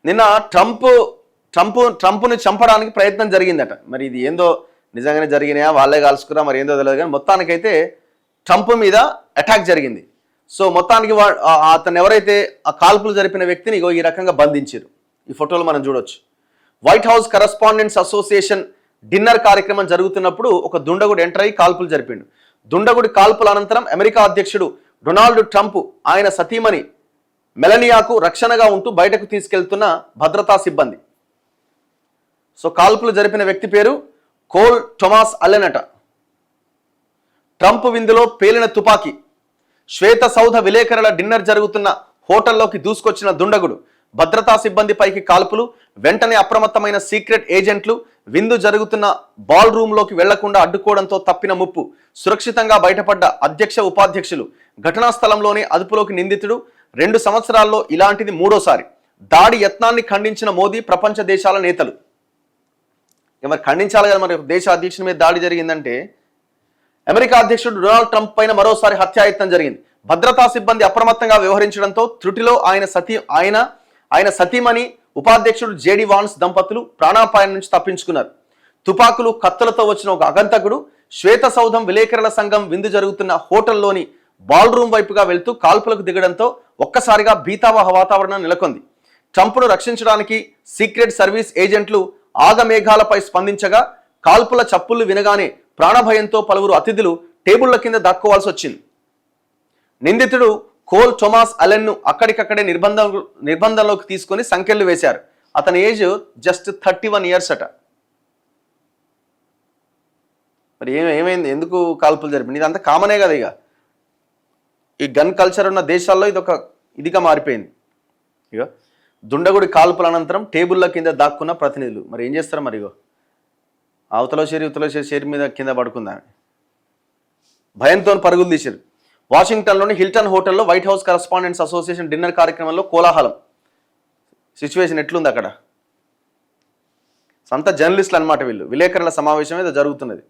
నిన్న ట్రంప్ను చంపడానికి ప్రయత్నం జరిగిందట. మరి ఇది ఏందో నిజంగానే జరిగినాయా, వాళ్ళే కాల్చుకురా, మరి ఏందో తెలియదు. కానీ మొత్తానికైతే ట్రంప్ మీద అటాక్ జరిగింది. సో మొత్తానికి అతను ఎవరైతే ఆ కాల్పులు జరిపిన వ్యక్తిని ఈ రకంగా బంధించారు. ఈ ఫోటోలు మనం చూడొచ్చు. White house correspondents association dinner కార్యక్రమం జరుగుతున్నప్పుడు ఒక దుండగుడు ఎంటర్ అయ్యి కాల్పులు జరిపిండు. దుండగుడి కాల్పుల అనంతరం అమెరికా అధ్యక్షుడు డొనాల్డ్ ట్రంప్ ఆయన సతీమణి మెలనియాకు రక్షణగా ఉంటూ బయటకు తీసుకెళ్తున్న భద్రతా సిబ్బంది. సో కాల్పులు జరిపిన వ్యక్తి పేరు కోల్ థొమాస్ అలెన్ అట. ట్రంప్ విందులో పేలిన తుపాకీ. శ్వేత సౌధ విలేకరుల డిన్నర్ జరుగుతున్న హోటల్లోకి దూసుకొచ్చిన దుండగుడు భద్రతా సిబ్బందిపైకి కాల్పులు. వెంటనే అప్రమత్తమైన సీక్రెట్ ఏజెంట్లు విందు జరుగుతున్న బాల్ రూమ్లోకి వెళ్లకుండా అడ్డుకోవడంతో తప్పిన ముప్పు. సురక్షితంగా బయటపడ్డ అధ్యక్ష ఉపాధ్యక్షులు. ఘటనా స్థలంలోనే అదుపులోకి నిందితుడు. 2 సంవత్సరాల్లో ఇలాంటిది 3వసారి. దాడి యత్నాన్ని ఖండించిన మోదీ ప్రపంచ దేశాల నేతలు. మరి ఖండించాలి కదా, మరి దేశ అధ్యక్షుని మీద దాడి జరిగిందంటే. అమెరికా అధ్యక్షుడు డొనాల్డ్ ట్రంప్ పైన మరోసారి హత్యాయత్నం జరిగింది. భద్రతా సిబ్బంది అప్రమత్తంగా వ్యవహరించడంతో త్రుటిలో ఆయన సతీమణి ఉపాధ్యక్షుడు జేడి వాన్స్ దంపతులు ప్రాణాపాయం నుంచి తప్పించుకున్నారు. తుపాకులు కత్తులతో వచ్చిన ఒక అగంతకుడు శ్వేత సౌధం విలేకరుల సంఘం విందు జరుగుతున్న హోటల్లోని బాల్ రూమ్ వైపుగా వెళ్తూ కాల్పులకు దిగడంతో ఒక్కసారిగా భీతావహ వాతావరణం నెలకొంది. ట్రంప్ను రక్షించడానికి సీక్రెట్ సర్వీస్ ఏజెంట్లు ఆగమేఘాలపై స్పందించగా కాల్పుల చప్పుళ్లు వినగానే ప్రాణభయంతో పలువురు అతిథులు టేబుళ్ల కింద దాక్కోవాల్సి వచ్చింది. నిందితుడు కోల్ థొమాస్ అలెన్ను అక్కడికక్కడే నిర్బంధంలోకి తీసుకొని సంకెళ్లు వేశారు. అతని ఏజ్ జస్ట్ 31 years అట. మరి ఏమైంది, ఎందుకు కాల్పులు జరిపింది? ఇదంతా కామనే కదా. ఇక ఈ గన్ కల్చర్ ఉన్న దేశాల్లో ఇది ఒక ఇదిగా మారిపోయింది. ఇక దుండగుడి కాల్పుల అనంతరం టేబుల్ల కింద దాక్కున్న ప్రతినిధులు మరి ఏం చేస్తారు? మరి ఇగో అవతల షేరి మీద కింద పడుకుందా, భయంతో పరుగులు తీశారు. వాషింగ్టన్లోని హిల్టన్ హోటల్లో white house correspondents association dinner కార్యక్రమంలో కోలాహలం. సిచ్యువేషన్ ఎట్లుంది అక్కడ? సంత జర్నలిస్టులు అనమాట వీళ్ళు. విలేకరుల సమావేశం మీద జరుగుతున్నది.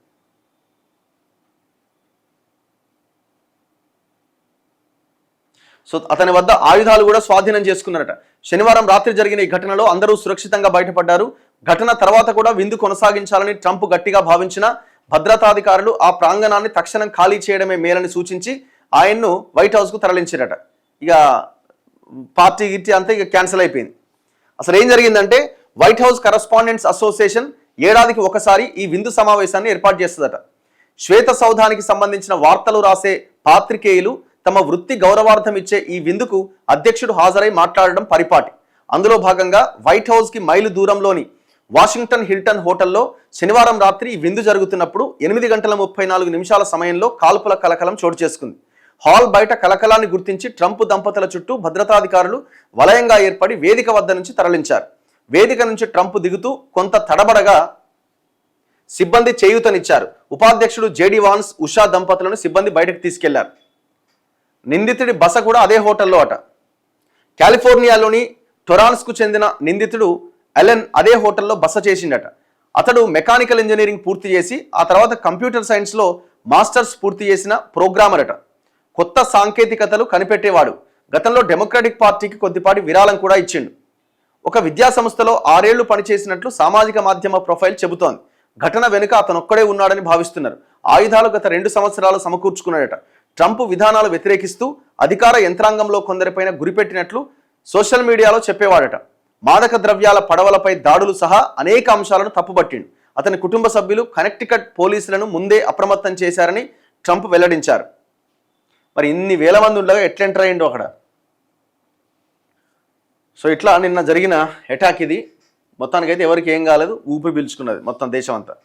సో అతని వద్ద ఆయుధాలు కూడా స్వాధీనం చేసుకున్నారట. శనివారం రాత్రి జరిగిన ఈ ఘటనలో అందరూ సురక్షితంగా బయటపడ్డారు. ఘటన తర్వాత కూడా విందు కొనసాగించాలని ట్రంప్ గట్టిగా భావించిన భద్రతాధికారులు ఆ ప్రాంగణాన్ని తక్షణం ఖాళీ చేయడమే మేలని సూచించి ఆయన్ను వైట్ హౌస్కు తరలించారట. ఇక పార్టీ గిట్టి అంతా ఇక క్యాన్సిల్ అయిపోయింది. అసలు ఏం జరిగిందంటే, వైట్ హౌస్ కరస్పాండెంట్స్ అసోసియేషన్ ఏడాదికి ఒకసారి ఈ విందు సమావేశాన్ని ఏర్పాటు చేస్తుందట. శ్వేత సౌధానికి సంబంధించిన వార్తలు రాసే పాత్రికేయులు తమ వృత్తి గౌరవార్థం ఇచ్చే ఈ విందుకు అధ్యక్షుడు హాజరై మాట్లాడడం పరిపాటి. అందులో భాగంగా వైట్ హౌస్కి మైలు దూరంలోని వాషింగ్టన్ హిల్టన్ హోటల్లో శనివారం రాత్రి ఈ విందు జరుగుతున్నప్పుడు 8:34 సమయంలో కాల్పుల కలకలం చోటు చేసుకుంది. హాల్ బయట కలకలాన్ని గుర్తించి ట్రంప్ దంపతుల చుట్టూ భద్రతాధికారులు వలయంగా ఏర్పడి వేదిక వద్ద నుంచి తరలించారు. వేదిక నుంచి ట్రంప్ దిగుతూ కొంత తడబడగా సిబ్బంది చేయూతనిచ్చారు. ఉపాధ్యక్షుడు జేడి వాన్స్, ఉషా దంపతులను సిబ్బంది బయటకు తీసుకెళ్లారు. నిందితుడి బస కూడా అదే హోటల్లో అట. కాలిఫోర్నియాలోని టొరాన్స్కు చెందిన నిందితుడు అలెన్ అదే హోటల్లో బస చేసిండట. అతడు మెకానికల్ ఇంజనీరింగ్ పూర్తి చేసి ఆ తర్వాత కంప్యూటర్ సైన్స్లో మాస్టర్స్ పూర్తి చేసిన ప్రోగ్రామర్ అట. కొత్త సాంకేతికతలు కనిపెట్టేవాడు. గతంలో డెమోక్రాటిక్ పార్టీకి కొద్దిపాటి విరాళం కూడా ఇచ్చిండు. ఒక విద్యా సంస్థలో 6 ఏళ్లు పనిచేసినట్లు సామాజిక మాధ్యమ ప్రొఫైల్ చెబుతోంది. ఘటన వెనుక అతనొక్కడే ఉన్నాడని భావిస్తున్నారు. ఆయుధాలు గత 2 సంవత్సరాలు సమకూర్చుకున్నాడట. ట్రంప్ విధానాలు వ్యతిరేకిస్తూ అధికార యంత్రాంగంలో కొందరిపైన గురిపెట్టినట్లు సోషల్ మీడియాలో చెప్పేవాడట. మాదక ద్రవ్యాల పడవలపై దాడులు సహా అనేక అంశాలను తప్పుపట్టిండు. అతని కుటుంబ సభ్యులు కనెక్టికట్ పోలీసులను ముందే అప్రమత్తం చేశారని ట్రంప్ వెల్లడించారు. మరి ఇన్ని వేల మంది ఉండగా ఎట్లా ఎంటర్ అయ్యిండో అక్కడ. సో ఇట్లా నిన్న జరిగిన అటాక్ ఇది. మొత్తానికైతే ఎవరికి ఏం కాలేదు, ఊపిరి పీల్చుకున్నది మొత్తం దేశం అంతా.